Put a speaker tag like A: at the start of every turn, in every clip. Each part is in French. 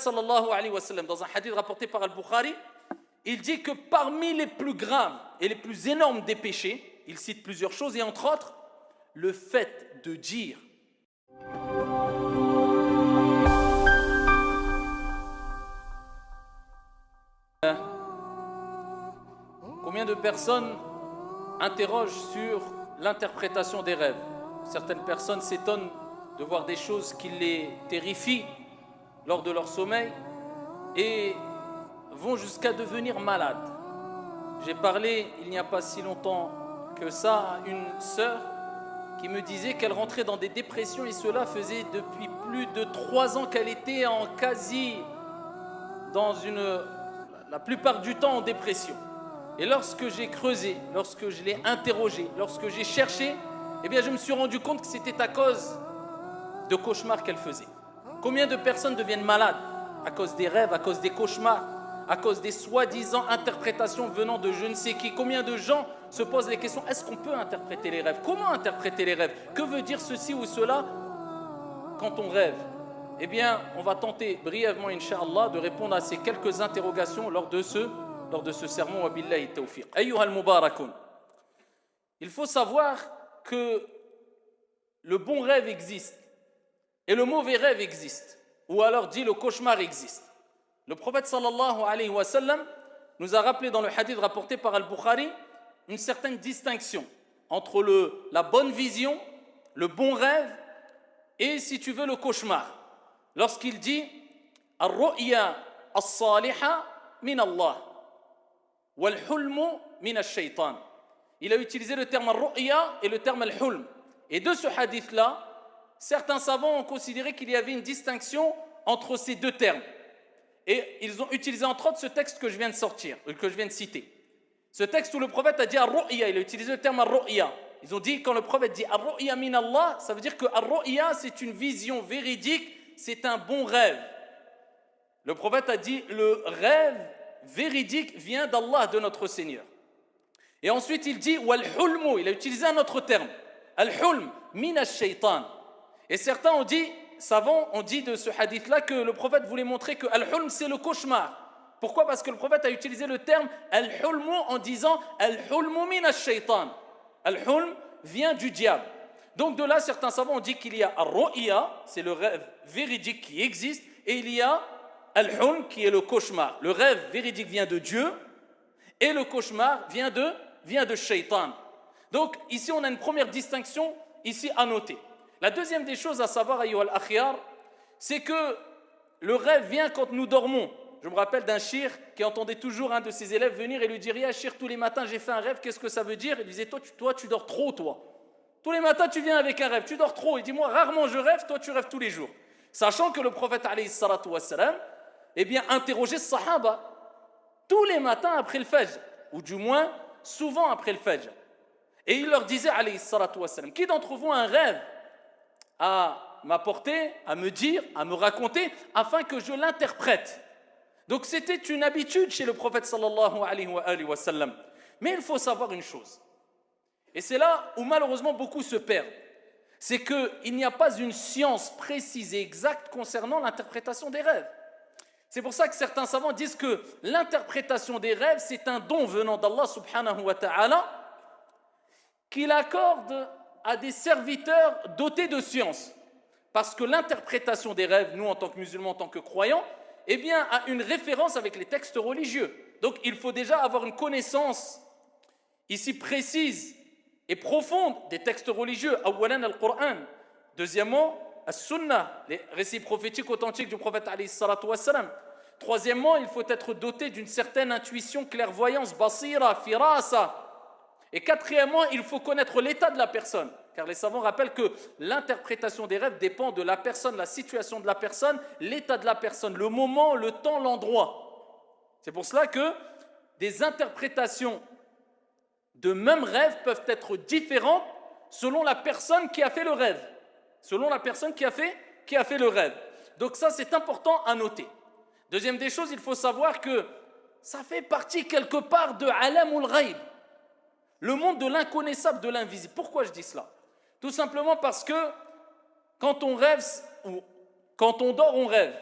A: sallallahu alayhi wa sallam, dans un hadith rapporté par Al-Bukhari, il dit que parmi les plus graves et les plus énormes des péchés, il cite plusieurs choses, et entre autres, le fait de dire combien de personnes interrogent sur l'interprétation des rêves. Certaines personnes s'étonnent de voir des choses qui les terrifient lors de leur sommeil et vont jusqu'à devenir malades. J'ai parlé il n'y a pas si longtemps que ça à une sœur qui me disait qu'elle rentrait dans des dépressions et cela faisait depuis plus de 3 ans qu'elle était la plupart du temps en dépression. Et lorsque j'ai creusé, lorsque je l'ai interrogée, lorsque j'ai cherché, eh bien je me suis rendu compte que c'était à cause de cauchemars qu'elle faisait. Combien de personnes deviennent malades à cause des rêves, à cause des cauchemars, à cause des soi-disant interprétations venant de je ne sais qui? Combien de gens se posent les questions, est-ce qu'on peut interpréter les rêves? Comment interpréter les rêves? Que veut dire ceci ou cela quand on rêve? Eh bien, on va tenter brièvement, Inch'Allah, de répondre à ces quelques interrogations lors de ce sermon. Wa billahi tawfiq. Ayyuhal mubarakun. Il faut savoir que le bon rêve existe et le mauvais rêve existe, ou alors dit le cauchemar existe. Le prophète sallallahu alayhi wa sallam nous a rappelé dans le hadith rapporté par Al-Bukhari une certaine distinction entre la bonne vision, le bon rêve et, si tu veux, le cauchemar. Lorsqu'il dit « Ar-ru'ya as-saliha min Allah wal-hulmu min ash-shaytan ». Il a utilisé le terme « ar-ru'ya » et le terme « al-hulm ». Et de ce hadith-là, certains savants ont considéré qu'il y avait une distinction entre ces deux termes. Et ils ont utilisé entre autres ce texte que je viens de citer. Ce texte où le prophète a dit ar-ru'ya, il a utilisé le terme ar-ru'ya. Ils ont dit, quand le prophète dit ar-ru'ya min Allah, ça veut dire que ar-ru'ya c'est une vision véridique, c'est un bon rêve. Le prophète a dit le rêve véridique vient d'Allah, de notre Seigneur. Et ensuite il dit wal-hulmu, il a utilisé un autre terme, al-hulm min ash-shaytan. Et certains savants ont dit de ce hadith-là que le prophète voulait montrer que al-hulm c'est le cauchemar. Pourquoi? Parce que le prophète a utilisé le terme al-hulmu en disant al-hulmu min ash-shaytan. Al-hulm vient du diable. Donc de là, certains savants ont dit qu'il y a ar-ru'ya, c'est le rêve véridique qui existe, et il y a al-hulm qui est le cauchemar. Le rêve véridique vient de Dieu et le cauchemar vient de shaytan. Donc ici on a une première distinction ici à noter. La deuxième des choses à savoir, ayyuhal akhyar, c'est que le rêve vient quand nous dormons. Je me rappelle d'un shir qui entendait toujours un de ses élèves venir et lui dire « Ya shir, tous les matins j'ai fait un rêve, qu'est-ce que ça veut dire ?» Il disait « Toi tu dors trop, toi. Tous les matins tu viens avec un rêve, tu dors trop. » Il dit « Moi rarement je rêve, toi tu rêves tous les jours. » Sachant que le prophète alayhi salatu wassalam, eh bien interrogeait ce sahaba tous les matins après le fajr, ou du moins souvent après le fajr. Et il leur disait alayhi salatu wassalam, qui d'entre vous a un rêve à m'apporter, à me dire, à me raconter, afin que je l'interprète. Donc c'était une habitude chez le prophète sallallahu alayhi wa sallam. Mais il faut savoir une chose, et c'est là où malheureusement beaucoup se perdent, c'est qu'il n'y a pas une science précise et exacte concernant l'interprétation des rêves. C'est pour ça que certains savants disent que l'interprétation des rêves, c'est un don venant d'Allah subhanahu wa ta'ala qu'il accorde à des serviteurs dotés de science. Parce que l'interprétation des rêves, nous en tant que musulmans, en tant que croyants, eh bien, a une référence avec les textes religieux. Donc, il faut déjà avoir une connaissance ici précise et profonde des textes religieux. Awalan al-Qur'an. Deuxièmement, as-Sunnah, les récits prophétiques authentiques du prophète alayhi salatu wassalam. Troisièmement, il faut être doté d'une certaine intuition, clairvoyance, basira, firasa. Et quatrièmement, il faut connaître l'état de la personne. Car les savants rappellent que l'interprétation des rêves dépend de la personne, la situation de la personne, l'état de la personne, le moment, le temps, l'endroit. C'est pour cela que des interprétations de même rêve peuvent être différentes selon la personne qui a fait le rêve. Selon la personne qui a fait le rêve. Donc ça, c'est important à noter. Deuxième des choses, il faut savoir que ça fait partie quelque part de alamul ghaib, le monde de l'inconnaissable, de l'invisible. Pourquoi je dis cela? Tout simplement parce que quand on rêve, ou quand on dort, on rêve.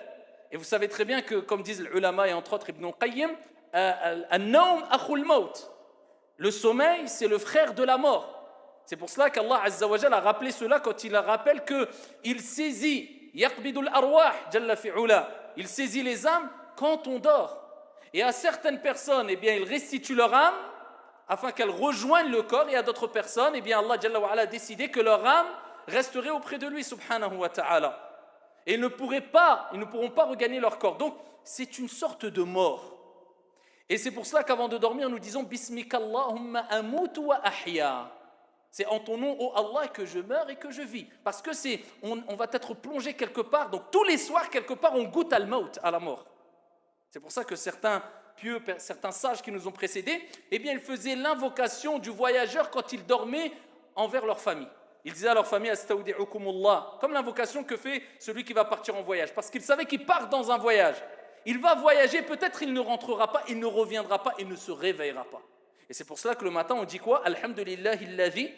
A: Et vous savez très bien que, comme disent les ulama et entre autres Ibn Qayyim, An-nawm akhul maut. Le sommeil, c'est le frère de la mort. C'est pour cela qu'Allah Azza wa Jalla a rappelé cela quand il rappelle qu'il saisit, yaqbidul arwah, jalla fi'ula, il saisit les âmes quand on dort. Et à certaines personnes, eh bien, il restitue leur âme afin qu'elles rejoignent le corps, et à d'autres personnes, eh bien, Allah Jalla wa Ala a décidé que leur âme resterait auprès de lui, subhanahu wa ta'ala. Et ils ne pourront pas regagner leur corps. Donc, c'est une sorte de mort. Et c'est pour cela qu'avant de dormir, nous disons Bismikallahumma amutu wa ahya. C'est en ton nom, ô Allah, que je meurs et que je vis. Parce que on va être plongé quelque part. Donc, tous les soirs, quelque part, on goûte à la mort. C'est pour ça que certains pieux, certains sages qui nous ont précédés, eh bien, ils faisaient l'invocation du voyageur quand ils dormaient envers leur famille. Ils disaient à leur famille Astaudi'ukumullah, comme l'invocation que fait celui qui va partir en voyage, parce qu'il savait qu'il part dans un voyage. Il va voyager, peut-être il ne rentrera pas, il ne reviendra pas, il ne se réveillera pas. Et c'est pour cela que le matin on dit quoi? Alhamdulillahi alladhi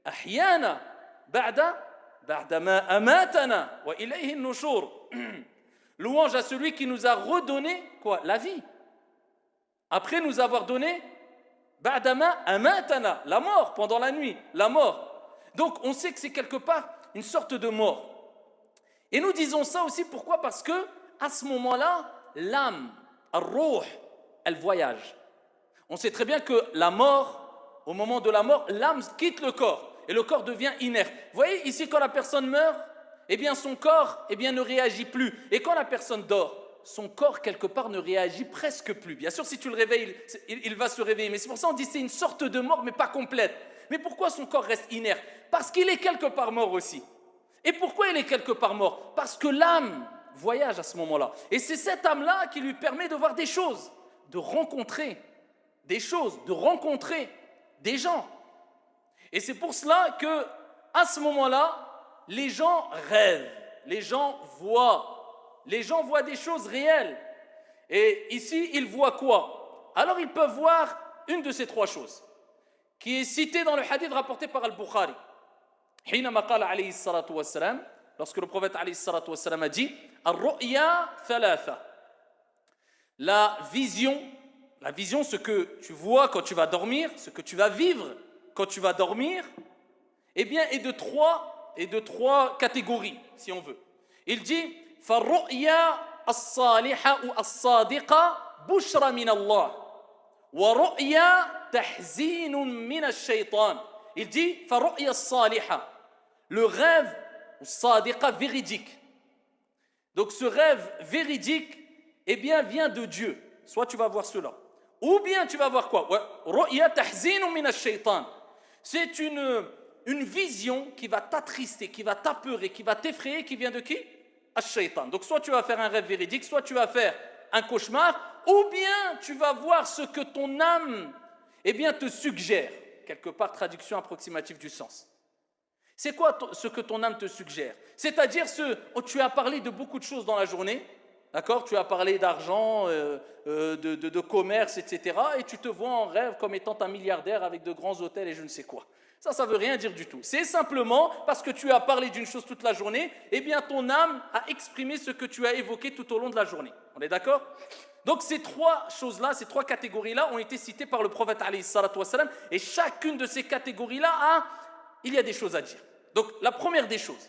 A: ahyana ba'da ma amatana wa ilayhi an-nushur. Louange à celui qui nous a redonné quoi? La vie. Après nous avoir donné ba'da ma amatana, la mort pendant la nuit, la mort. Donc on sait que c'est quelque part une sorte de mort. Et nous disons ça aussi pourquoi? Parce que à ce moment-là, l'âme, ar-ruh, elle voyage. On sait très bien que la mort, au moment de la mort, l'âme quitte le corps et le corps devient inerte. Vous voyez ici quand la personne meurt, eh bien son corps ne réagit plus. Et quand la personne dort, son corps quelque part ne réagit presque plus. Bien sûr, si tu le réveilles, il va se réveiller. Mais c'est pour ça qu'on dit que c'est une sorte de mort, mais pas complète. Mais pourquoi son corps reste inerte? Parce qu'il est quelque part mort aussi. Et pourquoi il est quelque part mort? Parce que l'âme voyage à ce moment-là. Et c'est cette âme-là qui lui permet de voir des choses, de rencontrer des choses, de rencontrer des gens. Et c'est pour cela que, à ce moment-là, les gens rêvent, les gens voient des choses réelles. Et ici, ils voient quoi? Alors, ils peuvent voir une de ces trois choses, qui est citée dans le hadith rapporté par Al-Bukhari. حينما قال عليه الصلاة والسلام, lorsque le prophète عليه الصلاة والسلام a dit الرؤيا ثلاثة. La vision, ce que tu vois quand tu vas dormir, ce que tu vas vivre quand tu vas dormir, eh bien, est de trois catégories, si on veut. Il dit فالرؤيا الصالحة ou الصادقة بشرى من الله ورؤيا تحزين من الشيطان. Il dit فالرؤيا الصالحة, le rêve sadiqa véridique. Donc ce rêve véridique, eh bien, vient de Dieu. Soit tu vas voir cela, ou bien tu vas voir quoi? رؤيا تحزين من الشيطان. C'est une vision qui va t'attrister, qui va t'apeurer, qui va t'effrayer, qui vient de qui? Ash-shaytan. Donc soit tu vas faire un rêve véridique, soit tu vas faire un cauchemar, ou bien tu vas voir ce que ton âme, eh bien, te suggère. Quelque part, traduction approximative du sens. C'est quoi ce que ton âme te suggère? C'est-à-dire, tu as parlé de beaucoup de choses dans la journée, d'accord? Tu as parlé d'argent, de commerce, etc. Et tu te vois en rêve comme étant un milliardaire avec de grands hôtels et je ne sais quoi. Ça ne veut rien dire du tout. C'est simplement parce que tu as parlé d'une chose toute la journée, eh bien ton âme a exprimé ce que tu as évoqué tout au long de la journée. On est d'accord? Donc ces trois choses-là, ces trois catégories-là ont été citées par le prophète alayhi salatu wassalam, et chacune de ces catégories-là, il y a des choses à dire. Donc la première des choses,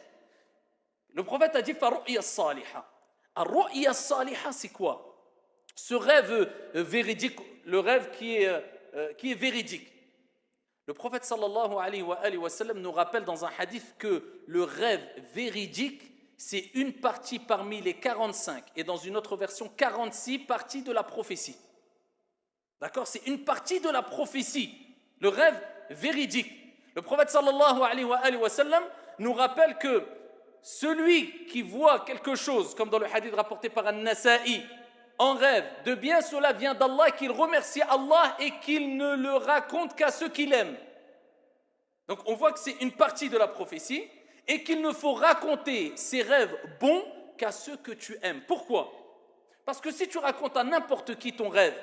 A: le prophète a dit فَرُؤْيَ الصَّالِحَةِ. الرؤيا الصالحة, c'est quoi? Ce rêve véridique, le rêve qui est véridique. Le prophète sallallahu alayhi wa sallam nous rappelle dans un hadith que le rêve véridique, c'est une partie parmi les 45, et dans une autre version 46 parties de la prophétie. D'accord? C'est une partie de la prophétie, le rêve véridique. Le prophète sallallahu alayhi wa sallam nous rappelle que celui qui voit quelque chose, comme dans le hadith rapporté par An-Nasa'i, en rêve, de bien cela vient d'Allah, qu'il remercie Allah et qu'il ne le raconte qu'à ceux qu'il aime. Donc on voit que c'est une partie de la prophétie et qu'il ne faut raconter ces rêves bons qu'à ceux que tu aimes. Pourquoi? Parce que si tu racontes à n'importe qui ton rêve,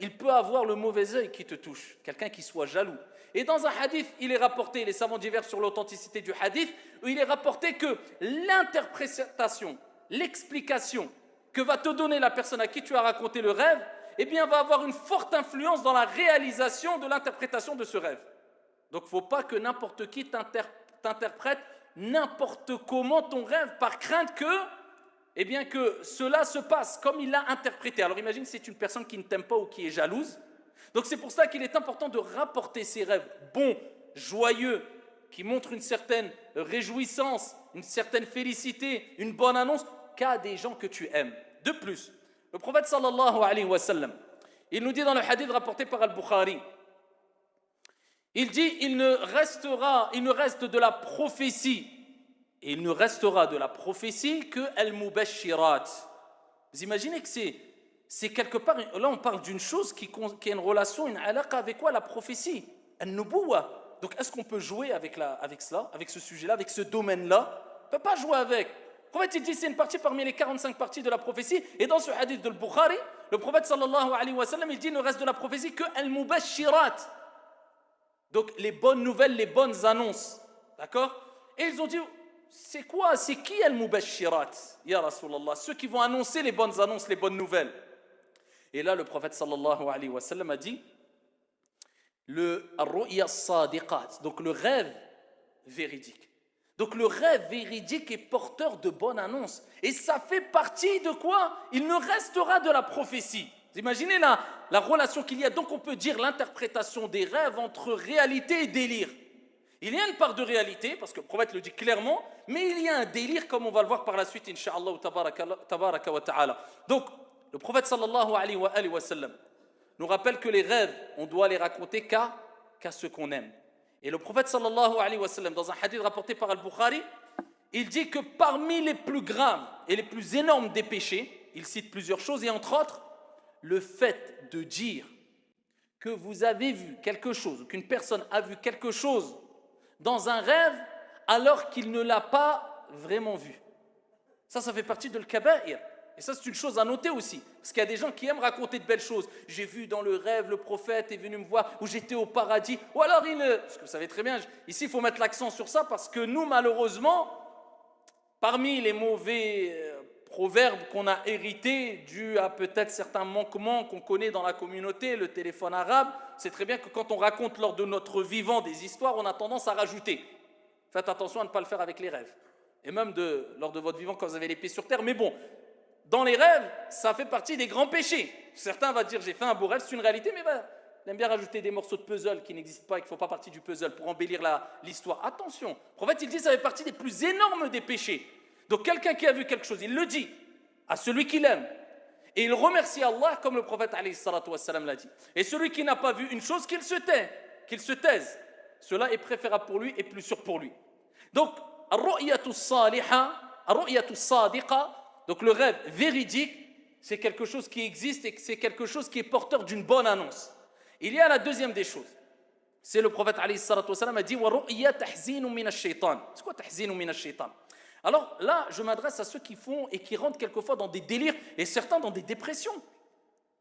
A: il peut avoir le mauvais œil qui te touche, quelqu'un qui soit jaloux. Et dans un hadith, il est rapporté, les savants divergent sur l'authenticité du hadith, où il est rapporté que l'interprétation, l'explication que va te donner la personne à qui tu as raconté le rêve, eh bien, va avoir une forte influence dans la réalisation de l'interprétation de ce rêve. Donc, il ne faut pas que n'importe qui t'interprète n'importe comment ton rêve par crainte que, eh bien, que cela se passe comme il l'a interprété. Alors, imagine si c'est une personne qui ne t'aime pas ou qui est jalouse. Donc, c'est pour ça qu'il est important de rapporter ces rêves bons, joyeux, qui montrent une certaine réjouissance, une certaine félicité, une bonne annonce, qu'à des gens que tu aimes. De plus, le prophète sallallahu alayhi wa sallam, il nous dit dans le hadith rapporté par Al-Bukhari, il dit, il ne reste de la prophétie, et il ne restera de la prophétie que al-mubashirat. Vous imaginez que c'est quelque part, là on parle d'une chose qui a une relation, une alaqa avec quoi? La prophétie, al-nubuwa. Donc est-ce qu'on peut jouer avec cela, avec ce sujet-là, avec ce domaine-là? On ne peut pas jouer avec. Le prophète il dit c'est une partie parmi les 45 parties de la prophétie, et dans ce hadith de Bukhari, le prophète sallallahu alayhi wa sallam, il dit il ne reste de la prophétie que al-mubashirat. Donc les bonnes nouvelles, les bonnes annonces. D'accord? Et ils ont dit, c'est quoi? C'est qui al-mubashirat? Ya Rasulallah, ceux qui vont annoncer les bonnes annonces, les bonnes nouvelles. Et là, le prophète sallallahu alayhi wa sallam a dit, le ru'ya sadiqat, donc le rêve véridique. Donc le rêve véridique est porteur de bonnes annonces. Et ça fait partie de quoi? Il ne restera de la prophétie. Vous imaginez la relation qu'il y a. Donc on peut dire l'interprétation des rêves entre réalité et délire. Il y a une part de réalité, parce que le prophète le dit clairement, mais il y a un délire, comme on va le voir par la suite, incha'Allah, tabaraka wa ta'ala. Donc, le prophète sallallahu alayhi wa sallam nous rappelle que les rêves, on doit les raconter qu'à ceux qu'on aime. Et le prophète sallallahu alayhi wa sallam, dans un hadith rapporté par Al-Bukhari, il dit que parmi les plus graves et les plus énormes des péchés, il cite plusieurs choses, et entre autres, le fait de dire que vous avez vu quelque chose, qu'une personne a vu quelque chose dans un rêve alors qu'il ne l'a pas vraiment vu. Ça fait partie de l'kaba'ir. Et ça, c'est une chose à noter aussi. Parce qu'il y a des gens qui aiment raconter de belles choses. J'ai vu dans le rêve, le prophète est venu me voir, ou j'étais au paradis. Ou alors, parce que vous savez très bien, ici, il faut mettre l'accent sur ça, parce que nous, malheureusement, parmi les mauvais proverbes qu'on a hérités, dus à peut-être certains manquements qu'on connaît dans la communauté, le téléphone arabe, c'est très bien que quand on raconte lors de notre vivant des histoires, on a tendance à rajouter. Faites attention à ne pas le faire avec les rêves. Et même lors de votre vivant, quand vous avez les pieds sur terre. Mais bon, dans les rêves, ça fait partie des grands péchés. Certains vont dire, j'ai fait un beau rêve, c'est une réalité, mais il aime bien rajouter des morceaux de puzzle qui n'existent pas et qui ne font pas partie du puzzle pour embellir l'histoire. Attention, le prophète, il dit, ça fait partie des plus énormes des péchés. Donc quelqu'un qui a vu quelque chose, il le dit à celui qu'il aime. Et il remercie Allah comme le prophète alayhi salatu wassalam l'a dit. Et celui qui n'a pas vu une chose, qu'il se taise. Cela est préférable pour lui et plus sûr pour lui. Donc, ar-ru'yatu saliha, ar-ru'yatu sadiqa, donc le rêve véridique, c'est quelque chose qui existe et c'est quelque chose qui est porteur d'une bonne annonce. Il y a la deuxième des choses. C'est le prophète alayhi salatu wassalam a dit wa ru'ya tahzinu min ash-shaytan. C'est quoi tahzinu min ash-shaytan? Alors là, je m'adresse à ceux qui font et qui rentrent quelquefois dans des délires et certains dans des dépressions.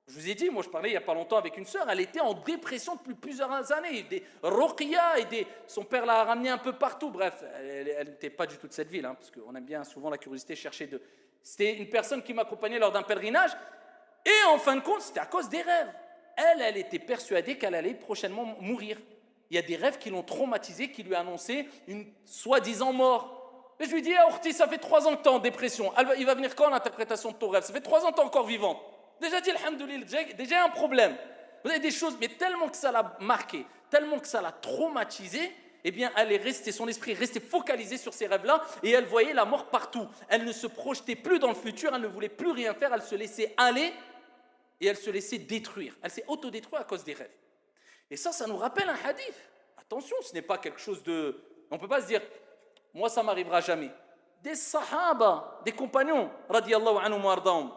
A: Je vous ai dit, moi je parlais il n'y a pas longtemps avec une sœur, elle était en dépression depuis plusieurs années, des ruqya et son père l'a ramenée un peu partout. Bref, elle n'était pas du tout de cette ville, parce qu'on aime bien souvent la curiosité chercher de... C'était une personne qui m'accompagnait lors d'un pèlerinage et en fin de compte, c'était à cause des rêves. Elle était persuadée qu'elle allait prochainement mourir. Il y a des rêves qui l'ont traumatisée, qui lui annonçaient une soi-disant mort. Et je lui dis, Orti, ça fait 3 ans que tu es en dépression. Il va venir quand l'interprétation de ton rêve? Ça fait 3 ans que tu es encore vivante. Déjà dit, alhamdoulilah, déjà un problème. Vous avez des choses, mais tellement que ça l'a marqué, tellement que ça l'a traumatisé, eh bien, elle est restée, son esprit est resté focalisé sur ces rêves-là et elle voyait la mort partout. Elle ne se projetait plus dans le futur, elle ne voulait plus rien faire, elle se laissait aller et elle se laissait détruire. Elle s'est autodétruite à cause des rêves. Et ça nous rappelle un hadith. Attention, ce n'est pas quelque chose de... On ne peut pas se dire... Moi, ça ne m'arrivera jamais. Des sahaba, des compagnons, radiyallahu anhum wa ardahum.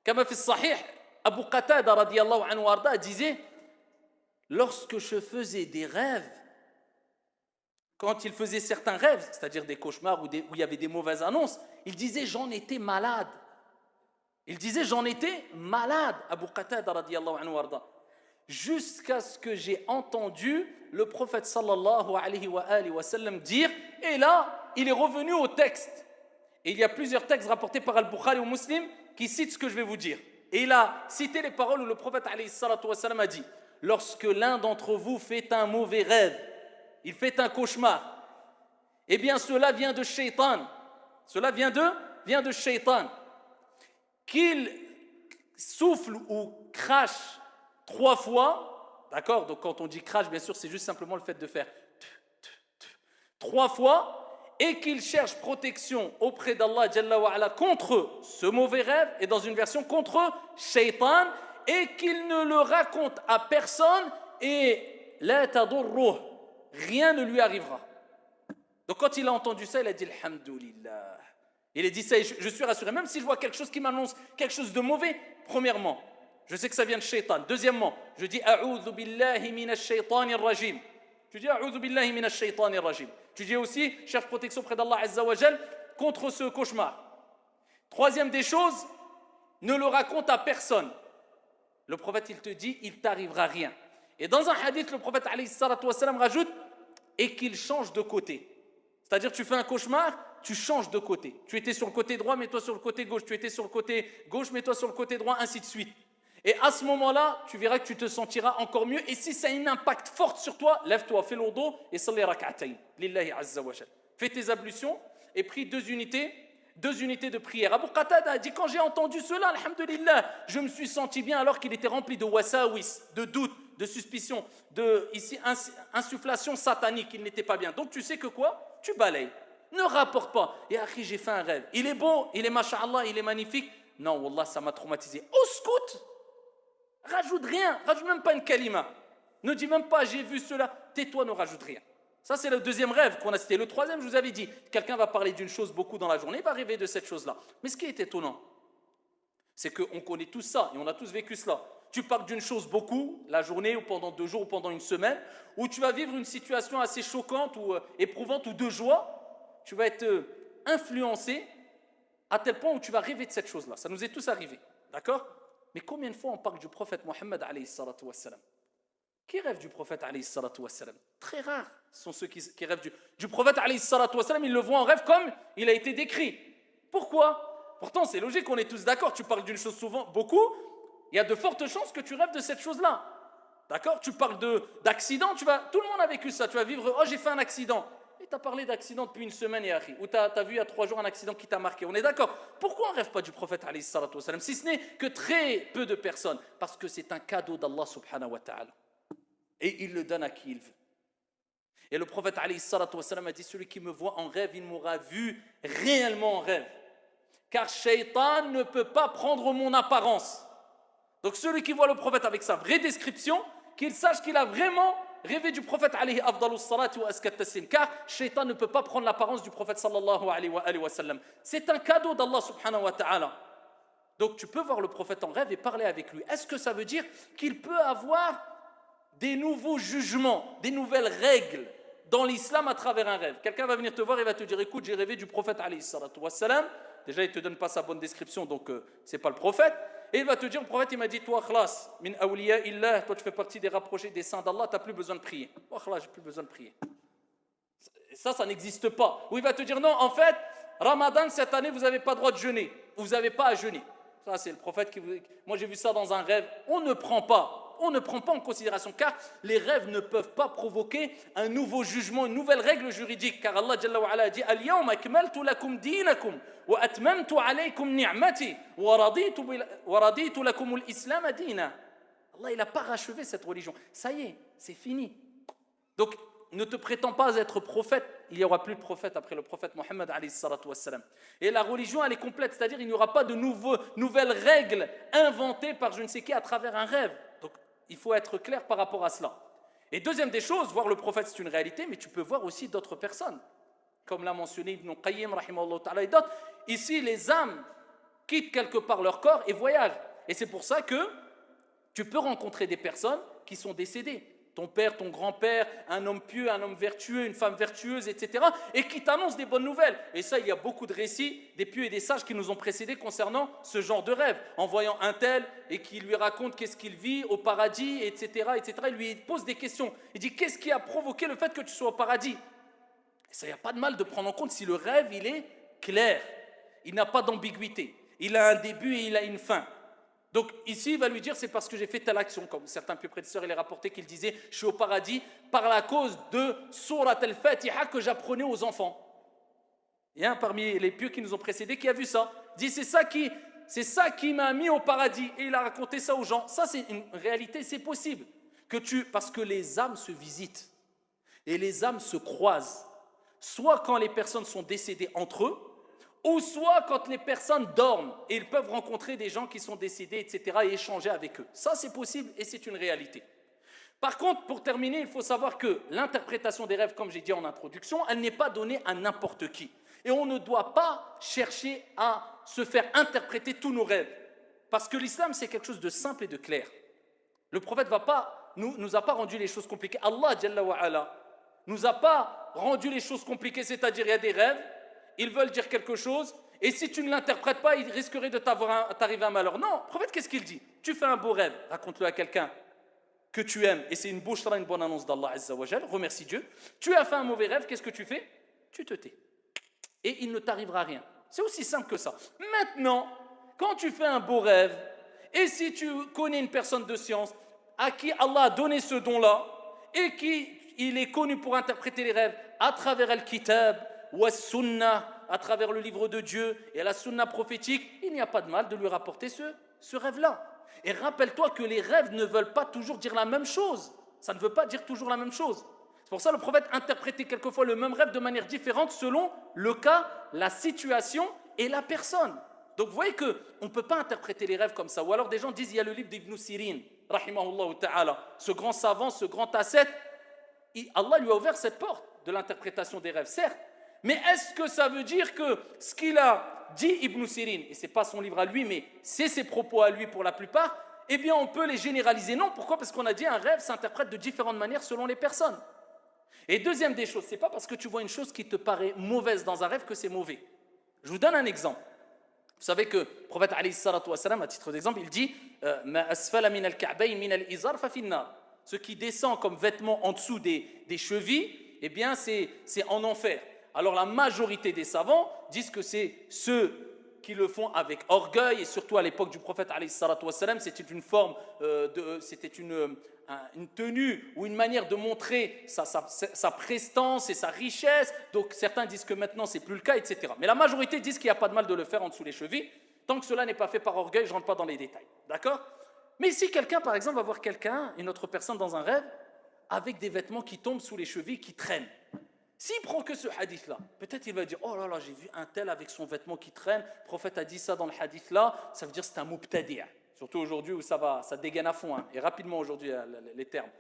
A: Comme fi sahih, Abu Qatada, radiyallahu anhu wa ardah, disait, lorsque je faisais des rêves, quand il faisait certains rêves, c'est-à-dire des cauchemars où il y avait des mauvaises annonces, il disait, j'en étais malade. Il disait, j'en étais malade, Abu Qatada, radiyallahu anhu wa ardah. Jusqu'à ce que j'ai entendu le prophète sallallahu alayhi wa sallam dire, et là, il est revenu au texte. Et il y a plusieurs textes rapportés par Al-Bukhari ou Muslim qui citent ce que je vais vous dire. Et il a cité les paroles où le prophète alayhi salatu wassalam a dit: lorsque l'un d'entre vous fait un mauvais rêve, il fait un cauchemar, eh bien cela vient de Shaitan. Cela vient de Shaitan. Qu'il souffle ou crache 3 fois, d'accord? Donc quand on dit crache, bien sûr, c'est juste simplement le fait de faire 3 fois, et qu'il cherche protection auprès d'Allah Jalla wa Ala contre ce mauvais rêve, et dans une version contre Shaitan, et qu'il ne le raconte à personne, et la tadurruh, rien ne lui arrivera. Donc quand il a entendu ça, il a dit Alhamdulillah. Il a dit ça, et je suis rassuré. Même si je vois quelque chose qui m'annonce quelque chose de mauvais, premièrement, je sais que ça vient de Shaitan. Deuxièmement, je dis A'udhu billahi minash shaitanir rajim. Tu dis A'udhu billahi minash shaitanir rajim. Tu dis aussi cherche protection près d'Allah Azza wa Jal contre ce cauchemar. Troisième des choses, ne le raconte à personne. Le prophète, il te dit, il t'arrivera rien. Et dans un hadith, le prophète alayhi salatu wassalam rajoute et qu'il change de côté. C'est-à-dire, tu fais un cauchemar, tu changes de côté. Tu étais sur le côté droit, mets-toi sur le côté gauche. Tu étais sur le côté gauche, mets-toi sur le côté droit, ainsi de suite. Et à ce moment-là, tu verras que tu te sentiras encore mieux. Et si ça a un impact fort sur toi, lève-toi, fais l'odo et salli rak'atayn. Lillahi azza wa jal. Fais tes ablutions et prie 2 unités de prière. Abu Qatada a dit, quand j'ai entendu cela, alhamdulillah, je me suis senti bien alors qu'il était rempli de wasawis, de doutes, de suspicions, de ici insufflation satanique, il n'était pas bien. Donc tu sais que quoi? Tu balayes. Ne rapporte pas. Et akhi, j'ai fait un rêve. Il est beau, il est masha'Allah, il est magnifique. Non, wallah, ça m'a traumatisé. Au scout, rajoute rien, rajoute même pas une kalima. Ne dis même pas j'ai vu cela. Tais-toi, ne rajoute rien. Ça, c'est le deuxième rêve qu'on a cité. Le troisième, je vous avais dit, quelqu'un va parler d'une chose beaucoup dans la journée, il va rêver de cette chose-là. Mais ce qui est étonnant, c'est qu'on connaît tous ça et on a tous vécu cela. Tu parles d'une chose beaucoup, la journée ou pendant 2 jours ou pendant une semaine, où tu vas vivre une situation assez choquante ou éprouvante ou de joie. Tu vas être influencé à tel point où tu vas rêver de cette chose-là. Ça nous est tous arrivé, d'accord? Mais combien de fois on parle du prophète Mohammed alayhi salatu wassalam? Qui rêve du prophète alayhi salatu wassalam? Très rares sont ceux qui rêvent du prophète alayhi salatu wassalam. Ils le voient en rêve comme il a été décrit. Pourquoi? Pourtant c'est logique, on est tous d'accord. Tu parles d'une chose souvent, beaucoup, il y a de fortes chances que tu rêves de cette chose-là. D'accord? Tu parles d'accident, tout le monde a vécu ça. Tu vas vivre, oh j'ai fait un accident. Et tu as parlé d'accident depuis une semaine, ou tu as vu il y a 3 jours un accident qui t'a marqué. On est d'accord? Pourquoi on ne rêve pas du prophète alayhi salatu wassalam, si ce n'est que très peu de personnes? Parce que c'est un cadeau d'Allah subhanahu wa ta'ala. Et il le donne à qui il veut. Et le prophète alayhi salatu wassalam a dit, celui qui me voit en rêve, il m'aura vu réellement en rêve. Car Shaitan ne peut pas prendre mon apparence. Donc celui qui voit le prophète avec sa vraie description, qu'il sache qu'il a vraiment rêvé du prophète alayhi afdalus salati wa askat taslim. Car Shaitan ne peut pas prendre l'apparence du prophète sallallahu alayhi wa sallam. C'est un cadeau d'Allah subhanahu wa ta'ala. Donc tu peux voir le prophète en rêve et parler avec lui. Est-ce que ça veut dire qu'il peut avoir des nouveaux jugements, des nouvelles règles dans l'islam à travers un rêve? Quelqu'un va venir te voir et va te dire, écoute, j'ai rêvé du prophète alayhi salatu wassalam. Déjà, il ne te donne pas sa bonne description, donc ce n'est pas le prophète. Et il va te dire, le prophète, il m'a dit, toi, khlas, min awliya illah, toi, tu fais partie des rapprochés des saints d'Allah, tu n'as plus besoin de prier. Oh, khlas, j'ai plus besoin de prier. Ça n'existe pas. Ou il va te dire, non, en fait, Ramadan, cette année, vous n'avez pas le droit de jeûner. Vous n'avez pas à jeûner. Ça, c'est le prophète qui vous... Moi, j'ai vu ça dans un rêve. On ne prend pas en considération, car les rêves ne peuvent pas provoquer un nouveau jugement, une nouvelle règle juridique. Car Allah Jalla wa Ala dit, Al-yawma akmaltu lakum dinakum wa atmamtu alaykum ni'mati wa raditu lakum al-islam dina. Allah, il n'a pas rachevé cette religion. Ça y est, c'est fini. Donc, ne te prétends pas être prophète. Il n'y aura plus de prophète après le prophète Mohammed alayhi salatu wassalam. Et la religion, elle est complète, c'est-à-dire il n'y aura pas de nouvelles règles inventées par je ne sais qui à travers un rêve. Donc, il faut être clair par rapport à cela. Et deuxième des choses, voir le prophète, c'est une réalité, mais tu peux voir aussi d'autres personnes. Comme l'a mentionné Ibn Qayyim, rahimahullah ta'ala, et d'autres. Ici, les âmes quittent quelque part leur corps et voyagent. Et c'est pour ça que tu peux rencontrer des personnes qui sont décédées. Ton père, ton grand-père, un homme pieux, un homme vertueux, une femme vertueuse, etc. et qui t'annoncent des bonnes nouvelles. Et ça, il y a beaucoup de récits des pieux et des sages qui nous ont précédés concernant ce genre de rêve. En voyant un tel et qui lui raconte qu'est-ce qu'il vit au paradis, etc., etc. Il lui pose des questions. Il dit, qu'est-ce qui a provoqué le fait que tu sois au paradis? Et ça, il n'y a pas de mal de prendre en compte si le rêve, il est clair. il n'a pas d'ambiguïté. Il a un début et il a une fin. Donc ici, il va lui dire, c'est parce que j'ai fait telle action. Comme certains prédécesseurs, il est rapporté qu'il disait, je suis au paradis par la cause de Surat al-Fatiha que j'apprenais aux enfants. Il y a un parmi les pieux qui nous ont précédés qui a vu ça. Il dit, c'est ça qui m'a mis au paradis. Et il a raconté ça aux gens. Ça, c'est une réalité, c'est possible. Parce que les âmes se visitent et les âmes se croisent. Soit quand les personnes sont décédées entre eux, ou soit quand les personnes dorment et ils peuvent rencontrer des gens qui sont décédés, etc., et échanger avec eux. Ça, c'est possible et c'est une réalité. Par contre, pour terminer, il faut savoir que l'interprétation des rêves, comme j'ai dit en introduction, elle n'est pas donnée à n'importe qui. Et on ne doit pas chercher à se faire interpréter tous nos rêves. Parce que l'islam, c'est quelque chose de simple et de clair. Le prophète nous a pas rendu les choses compliquées. Allah, Jalla wa Ala, nous a pas rendu les choses compliquées, c'est-à-dire il y a des rêves, ils veulent dire quelque chose, et si tu ne l'interprètes pas, il risquerait de t'arriver un malheur. Non, le prophète, qu'est-ce qu'il dit? Tu fais un beau rêve, raconte-le à quelqu'un que tu aimes, et c'est une bouchra, une bonne annonce d'Allah Azza wa Jal, remercie Dieu. Tu as fait un mauvais rêve, qu'est-ce que tu fais? Tu te tais. Et il ne t'arrivera rien. C'est aussi simple que ça. Maintenant, quand tu fais un beau rêve, et si tu connais une personne de science à qui Allah a donné ce don-là, et qu'il est connu pour interpréter les rêves à travers Al-Kitab, ou As-Sunnah, à travers le livre de Dieu et la Sunnah prophétique, il n'y a pas de mal de lui rapporter ce rêve-là. Et rappelle-toi que les rêves ne veulent pas toujours dire la même chose. Ça ne veut pas dire toujours la même chose. C'est pour ça que le prophète interprétait quelquefois le même rêve de manière différente selon le cas, la situation et la personne. Donc vous voyez qu'on ne peut pas interpréter les rêves comme ça. Ou alors des gens disent, il y a le livre d'Ibn Sirin, rahimahullah ta'ala, ce grand savant, ce grand ascète, Allah lui a ouvert cette porte de l'interprétation des rêves, certes. Mais est-ce que ça veut dire que ce qu'il a dit Ibn Sirin, et ce n'est pas son livre à lui, mais c'est ses propos à lui pour la plupart, eh bien on peut les généraliser? Non, pourquoi? Parce qu'on a dit un rêve s'interprète de différentes manières selon les personnes. Et deuxième des choses, ce n'est pas parce que tu vois une chose qui te paraît mauvaise dans un rêve que c'est mauvais. Je vous donne un exemple. Vous savez que le prophète alayhi salatu wa salam, à titre d'exemple, il dit Ma asfala min al-ka'bayn min al-izar fa finnar. Ce qui descend comme vêtement en dessous des chevilles, eh bien c'est en enfer. Alors la majorité des savants disent que c'est ceux qui le font avec orgueil, et surtout à l'époque du prophète alayhi salatu wa salam, c'était une forme c'était une tenue ou une manière de montrer sa prestance et sa richesse. Donc certains disent que maintenant c'est plus le cas, etc. Mais la majorité disent qu'il n'y a pas de mal de le faire en dessous les chevilles, tant que cela n'est pas fait par orgueil. Je ne rentre pas dans les détails, d'accord? Mais si quelqu'un, par exemple, va voir une autre personne dans un rêve, avec des vêtements qui tombent sous les chevilles, qui traînent, s'il prend que ce hadith-là, peut-être il va dire, oh là là, j'ai vu un tel avec son vêtement qui traîne, le prophète a dit ça dans le hadith-là, ça veut dire que c'est un mubtadi'. Surtout aujourd'hui où ça dégaine à fond, hein, et rapidement aujourd'hui les termes.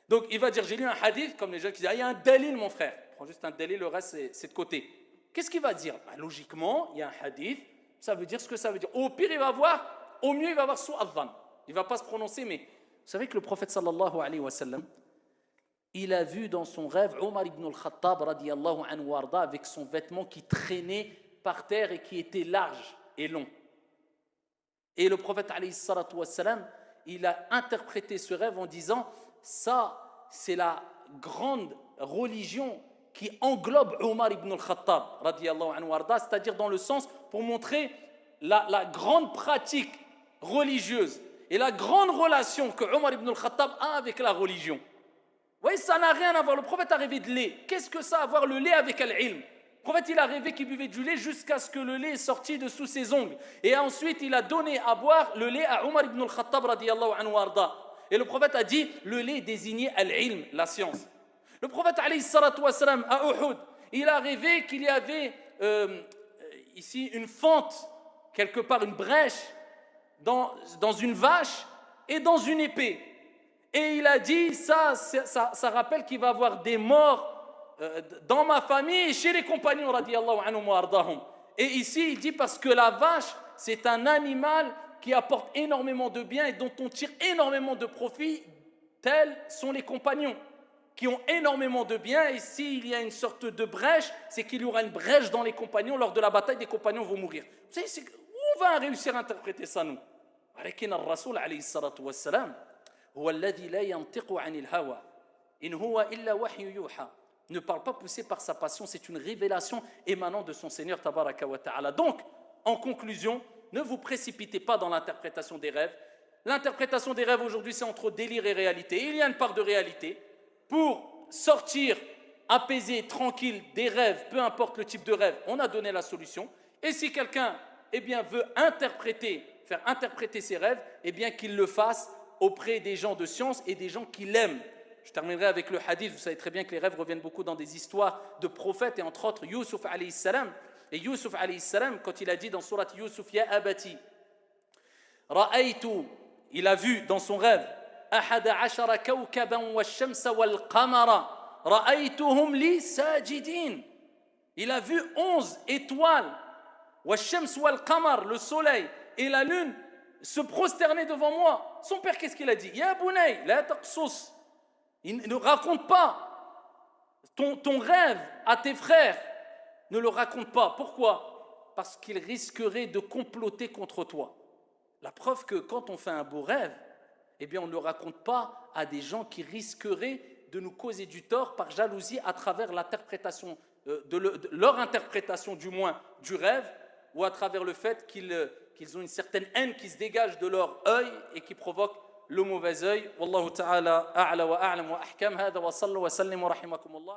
A: Donc il va dire, j'ai lu un hadith, comme les gens qui disent, il y a un dalil mon frère. Prends juste un dalil, le reste c'est de côté. Qu'est-ce qu'il va dire? Logiquement, il y a un hadith, ça veut dire ce que ça veut dire. Au pire, il va voir, au mieux, il va voir su'adhan. Il ne va pas se prononcer, mais vous savez que le prophète sallallahu alayhi wa sallam, il a vu dans son rêve Omar ibn al-Khattab radiyallahu anhu warda avec son vêtement qui traînait par terre et qui était large et long. Et le prophète alayhi salatu wassalam, il a interprété ce rêve en disant ça c'est la grande religion qui englobe Omar ibn al-Khattab radiyallahu anhu warda, c'est-à-dire dans le sens pour montrer la grande pratique religieuse et la grande relation que Omar ibn al-Khattab a avec la religion. Vous voyez, ça n'a rien à voir. Le prophète a rêvé de lait. Qu'est-ce que ça a à voir le lait avec al-ilm? Le prophète, il a rêvé qu'il buvait du lait jusqu'à ce que le lait est sorti de sous ses ongles. Et ensuite, il a donné à boire le lait à Omar ibn al-Khattab radiyallahu anhu arda. Et le prophète a dit, le lait désignait al-ilm, la science. Le prophète alayhi salatu wa salam, à Uhud, il a rêvé qu'il y avait ici une fente, quelque part une brèche, dans une vache et dans une épée. Et il a dit, ça rappelle qu'il va y avoir des morts dans ma famille et chez les compagnons, radiyallahu anhum wa ardahum. Et ici, il dit parce que la vache, c'est un animal qui apporte énormément de biens et dont on tire énormément de profit, tels sont les compagnons, qui ont énormément de biens. Et s'il y a une sorte de brèche, c'est qu'il y aura une brèche dans les compagnons. Lors de la bataille, des compagnons vont mourir. Vous savez, où on va réussir à interpréter ça, nous? Alakin al-Rasoul, alayhi salatu wa salam, ne parle pas poussé par sa passion, c'est une révélation émanant de son Seigneur tabaraka wa ta'ala. Donc en conclusion, ne vous précipitez pas dans l'interprétation des rêves. L'interprétation des rêves aujourd'hui, c'est entre délire et réalité. Il y a une part de réalité. Pour sortir apaisé, tranquille des rêves, peu importe le type de rêve, on a donné la solution. Et si quelqu'un veut faire interpréter ses rêves, qu'il le fasse auprès des gens de science et des gens qui l'aiment. Je terminerai avec le hadith. Vous savez très bien que les rêves reviennent beaucoup dans des histoires de prophètes et entre autres Youssouf alayhi salam. Et Youssouf alayhi salam, quand il a dit dans surat Youssouf, Ya abati, ra'aytu, il a vu dans son rêve, ahada ashara kawkaban wa shamsa wal qamara, ra'aytuhum li sajidin. Il a vu 11 étoiles, wa shams wal qamar, le soleil et la lune, se prosterner devant moi. Son père, qu'est-ce qu'il a dit? Ya bunay, la taqsus. Il ne raconte pas ton rêve à tes frères. Ne le raconte pas. Pourquoi? Parce qu'il risquerait de comploter contre toi. La preuve que quand on fait un beau rêve, on ne le raconte pas à des gens qui risqueraient de nous causer du tort par jalousie à travers l'interprétation, de leur interprétation du moins du rêve, ou à travers le fait qu'ils ont une certaine haine qui se dégage de leur œil et qui provoque le mauvais œil. Wallahu ta'ala a'la wa a'lam wa ahkam. Hada wa sallu wa sallim wa rahimakumullah.